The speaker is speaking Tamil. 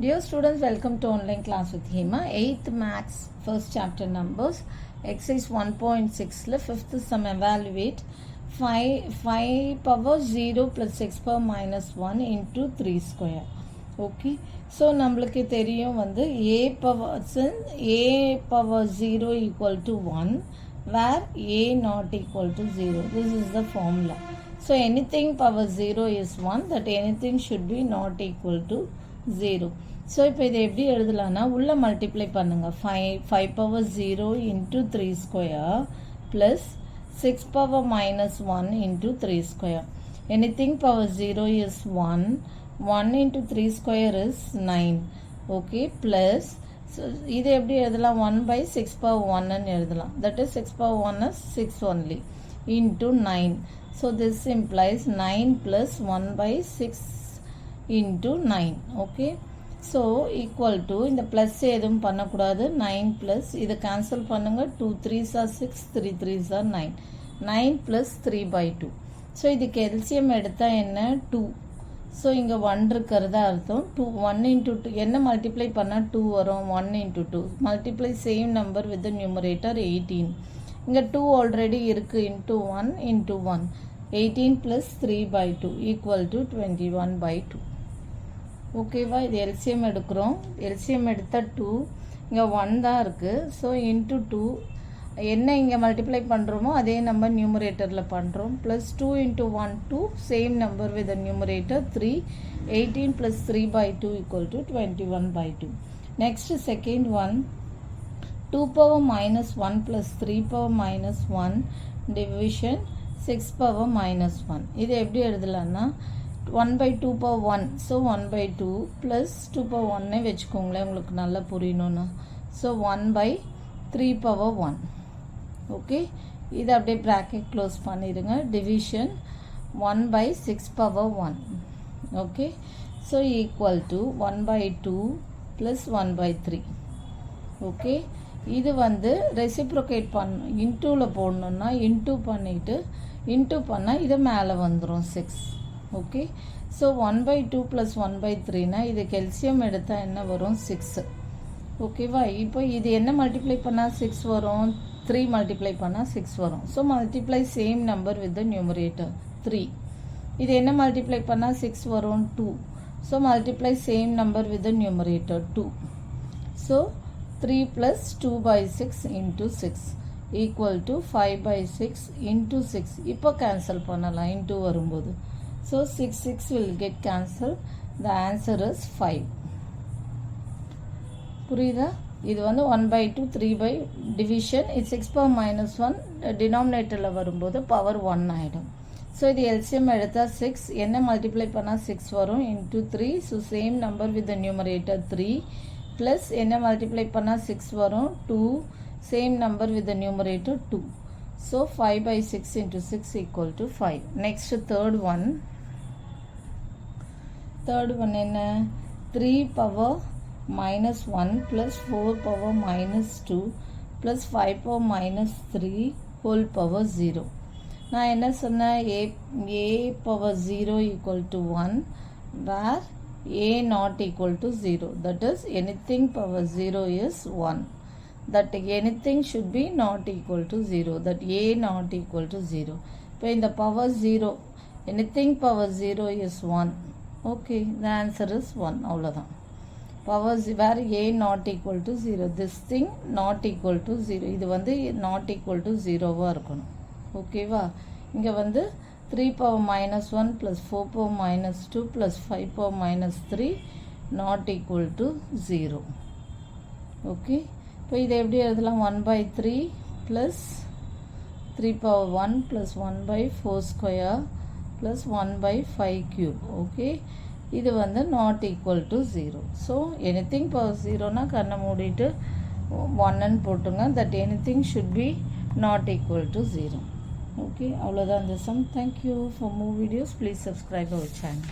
Dear students, welcome to online class with Hema. 8th Maths, first chapter numbers, exercise 1.6, 5th sum evaluate 5 power 0 plus x power minus 1 into 3 square. Okay, so நம்மளுக்கு தெரியும் வந்து a power 0 equal to 1 where a not equal to 0. This is the formula. So anything power 0 is 1, that anything should be not equal to 0. So இப்போ இதை எப்படி எழுதலான்னா உள்ளே மல்டிப்ளை பண்ணுங்கள். Five power 0 into 3 square plus 6 power minus 1 into 3 square. Anything power 0 is 1 into 3 square is 9. Okay, plus இது எப்படி எழுதலாம்? 1/6 பவர் 1ன்னு எழுதலாம். That is 6 power 1 is 6 only into 9. So this implies 9 plus 1/6 into 9. Okay, so equal to இந்த ப்ளஸ் எதுவும் பண்ணக்கூடாது. 9 ப்ளஸ் இதை கேன்சல் பண்ணுங்கள். 2 3s are 6, 3 3s are 9. 9 plus 3/2. So இதுக்கு எல்சிஎம் எடுத்தால் என்ன? 2. ஸோ இங்கே 1 இருக்கிறதா அர்த்தம். 1 into 2 என்ன மல்டிப்ளை பண்ணால் 2 வரும்? 1 into 2 multiply same number with numerator 18. இங்கே 2 ஆல்ரெடி இருக்குது. Into 1 into 1 18 plus 3/2 equal to 21/2. ஓகேவா? இது எல்சிஎம் எடுக்கிறோம். எல்சிஎம் எடுத்தால் 2, இங்கே 1 தான் இருக்குது. ஸோ இன்ட்டு 2 என்ன இங்கே மல்டிப்ளை பண்ணுறோமோ அதே நம்பர் நியூமரேட்டரில் பண்ணுறோம். Plus 2 into 1 2 same number with numerator 3. 18 plus 3/2 equal to 21/2. Next second one, 2 power minus 1 plus 3 power minus 1 division 6 power minus 1. இது எப்படி எழுதலான்னா 1/2 power 1. ஸோ 1/2 ப்ளஸ் 2 power 1 வச்சுக்கோங்களேன், உங்களுக்கு நல்லா புரியணும்னா. So 1/3 power 1. ஓகே, இது அப்படியே ப்ராக்கெட் க்ளோஸ் பண்ணிடுங்க. Division 1/6 power 1. Okay, so equal to 1/2 plus 1/3. Okay, இது வந்து ரெசிப்ரோகேட் பண்ணணும். இன்டூவில் போடணுன்னா இன்டூ பண்ணிவிட்டு இன்டூ பண்ணால் இது மேலே வந்துடும் 6. ஓகே, ஸோ 1/2 ப்ளஸ் 1/3னா இதுக்கு எல்சிஎம் எடுத்தால் என்ன வரும்? 6. ஓகேவா? இப்போ இது என்ன மல்டிப்ளை பண்ணால் 6 வரும்? 3 மல்டிப்ளை பண்ணால் 6 வரும். So multiply same number with the numerator 3. இது என்ன மல்டிப்ளை பண்ணால் 6 வரும்? 2. So multiply same number with the numerator 2. So 3 plus 2/6 into 6 equal to 5/6 into 6. இப்போ கேன்சல் பண்ணலாம் இன்ட்டு வரும்போது. So 6 will get cancelled. The answer is 5. புரியுதா? இது வந்து 1/2 3 by division. It's 6 power minus 1 denominatorல வரும்போது பவர் 1 ஆகிடும். ஸோ இது எல்சிஎம் எடுத்தால் 6 என்ன மல்டிப்ளை பண்ணால் 6 வரும்? Into 3. So same number with numerator 3 plus என்ன மல்டிப்ளை பண்ணால் 6 வரும்? 2 same number with numerator 2. So 5/6 into 6 equal to 5. Next third one. Third one என்ன? 3 power minus 1 plus 4 power minus 2 plus 5 power minus 3 whole power 0. நான் என்ன சொன்னேன்? a power 0 equal to 1 where a not equal to 0. That is anything power 0 is 1. That anything should be not equal to 0. That a not equal to 0. இப்போ இந்த power 0, anything power 0 is 1. Okay, the answer is 1. அவ்வளோதான். பவர்ஸ் வேறு a not equal to 0. this thing not equal to 0. இது வந்து not equal to 0வாக இருக்கணும். ஓகேவா? இங்கே வந்து 3 power minus 1 plus 4 power minus 2 plus 5 power minus 3 not equal to 0. Okay, இப்போ இதை எப்படி எழுதலாம்? 1/3 plus 3 power 1 plus 1/4 square plus 1/5 cube. Okay, இது வந்து not equal to 0. So anything power 0னா கண்ணை மூடிட்டு 1ன்னு போட்டுங்க. That anything should be not equal to 0. Okay, அவ்வளோதான் இந்த sum. Thank you. For more videos please subscribe our channel.